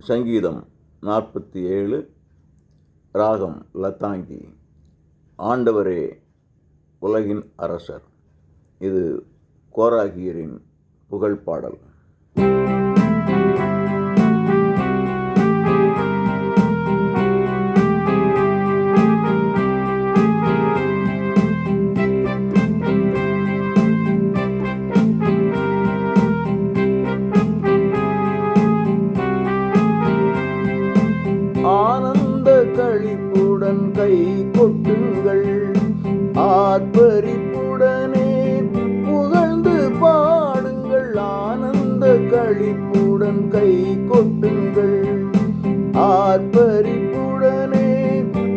சங்கீதம் 47 ராகம் லதாங்கி. ஆண்டவரே உலகின் அரசர். இது கோராகியரின் புகழ் பாடல். ஆனந்த களிப்புடன் கை கொட்டுங்கள், ஆர்ப்பரிப்புடனே புகழ்ந்து பாடுங்கள். ஆனந்த களிப்புடன் கை கொட்டுங்கள், ஆர்ப்பரிப்புடனே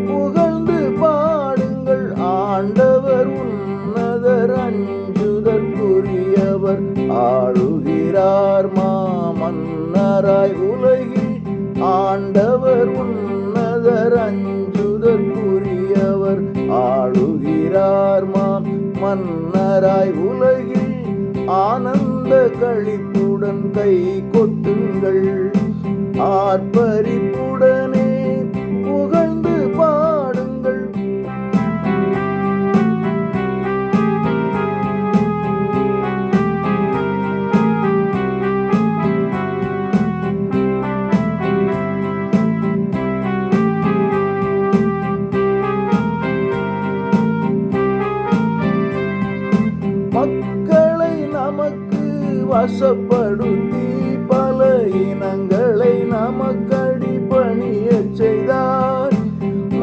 புகழ்ந்து பாடுங்கள். ஆண்டவர் உன்னதர், அஞ்சுதற்குரியவர், ஆளுகிறார் மாமன்னராய் உலகில். ஆண்டவர் உன்னதர், அஞ்சுதற்குரியவர், ஆளுகிறார் மன்னராய் உலகில். ஆனந்த களிப்புடன் கை கொட்டுங்கள், ஆர்ப்பரிப்புடனே புகழ்ந்து பாடுங்கள். மக்களை நமக்கு வசப்படுத்தி பல இனங்களை நமக்கடி பணியச் செய்தார்.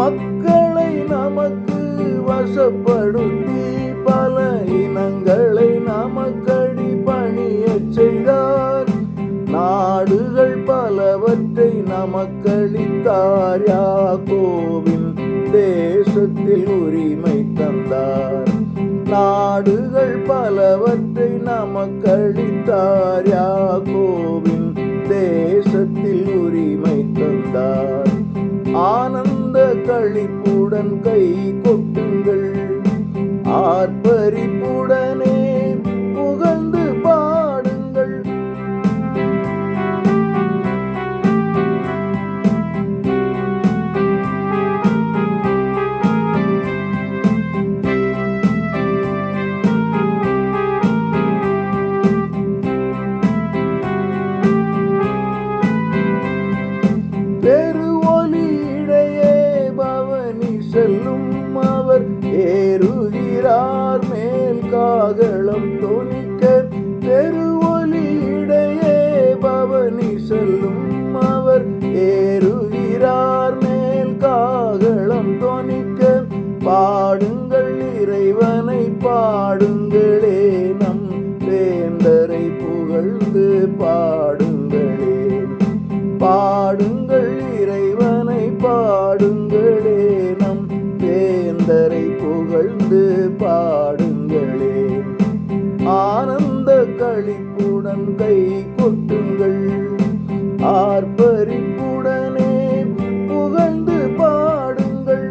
மக்களை நமக்கு வசப்படுத்தி பல இனங்களை நமக்கடி பணியச் செய்தார். நாடுகள் பலவற்றை நமக்களித்தார், யாக்கோபின் தேசத்தில் உரிமை தந்தார். நாடுகள் பலவற்றை நமக்களித்தார், யாக்கோபின் தேசத்தில் உரிமை தந்தார். ஆனந்த களிப்புடன் கை கொட்டுங்கள், ஆர்ப்பரிப்புடனே புகழ்ந்து பாடுங்கள். பெருவொலியிடையே பவனி செல்லும் அவர், ஏறுகிறார் மேல் காகளம் தொனிக்க. பெருவொலியிடையே பவனி செல்லும் அவர், ஏறுகிறார் மேல் காகளம் தொனிக்க. பாடுங்கள் இறைவனை பாடுங்களே, நம் வேந்தரை புகழ்ந்து பாடுங்களே. பாடுங்கள் இறைவனை பாடுங்களே, நம் வேந்தரை புகழ்ந்து பாடுங்களே. ஆனந்த களிப்புடன் கை கொட்டுங்கள், ஆர்ப்பரிப்புடனே புகழ்ந்து பாடுங்கள்.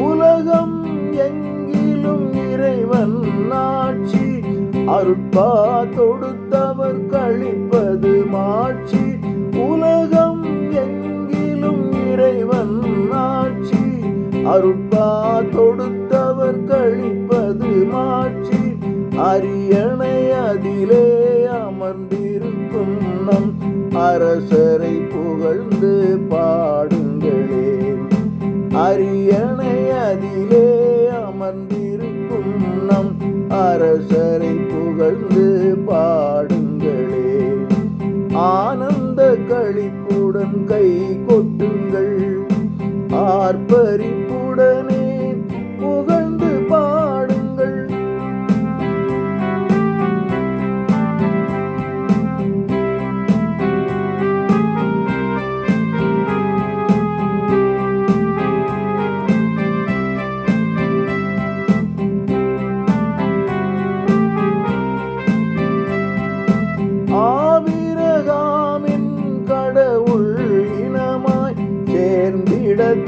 உலகம் எங்கிலும் இறைவன் ஆட்சி, அருட்பா தொடுத்தவர் கழிப்பது மாட்சி. உலகம் எங்கிலும் இறைவன் ஆட்சி, அருட்பா தொடுத்தவர் கழிப்பது மாட்சி. அரியணை அதிலே அமர்ந்திருக்கும் நம் அரசரை புகழ்ந்து பாடுங்களே. அரியணை அதிலே அமர்ந்திருக்கும் நம் அரசரை புகழ்ந்து பாடுங்களே. ஆனந்த களிப்புடன் கை கொட்டுங்கள், ஆர்ப்பரிப்புடனே புகழ்ந்து பாடுங்கள்.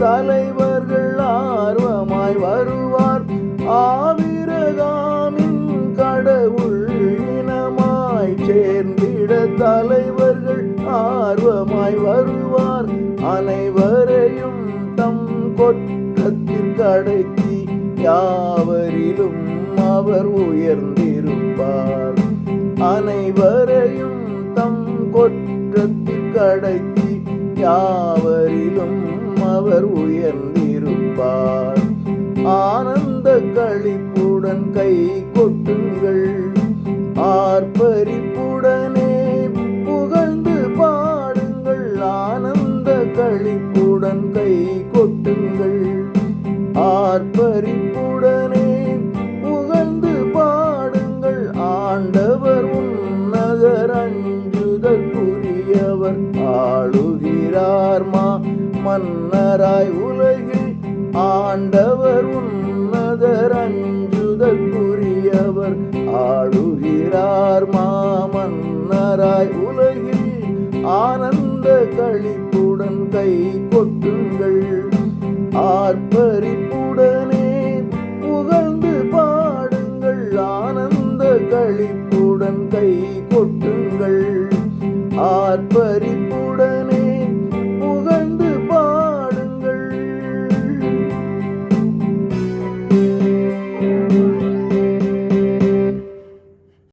தலைவர்கள் ஆர்வமாய் வருவார். ஆபிரகாமின் கடவுள் இனமாய் சேர்ந்திட தலைவர்கள் ஆர்வமாய் வருவார். அனைவரையும் தம் கொற்றத்திற்கடக்கி யாவரிலும் அவர் உயர்ந்திருப்பார். அனைவரையும் தம் கொற்றத்திற்கடக்கி யாவரிலும் அவர் உயர்ந்திருப்பார். ஆனந்த களிப்புடன் கை கொட்டுங்கள், ஆர்ப்பரிப்புடனே புகழ்ந்து பாடுங்கள். ஆனந்த களிப்புடன் கை கொட்டுங்கள், ஆர்ப்பரிப்புடனே புகழ்ந்து பாடுங்கள். ஆண்டவர் உன்னதர், அஞ்சுதற்குரியவர், ஆளுகிறார் மன்னராய் உலகில். ஆண்டவர் உன்னதர், அஞ்சுதற்குரியவர், ஆளுகிறார் மன்னராய் உலகில். ஆனந்த களிப்புடன் கை கொட்டுங்கள், ஆர்ப்பரிப்புடனே புகழ்ந்து பாடுங்கள். ஆனந்த களிப்புடன் கை கொட்டுங்கள், ஆர்ப்பரிப்புடன்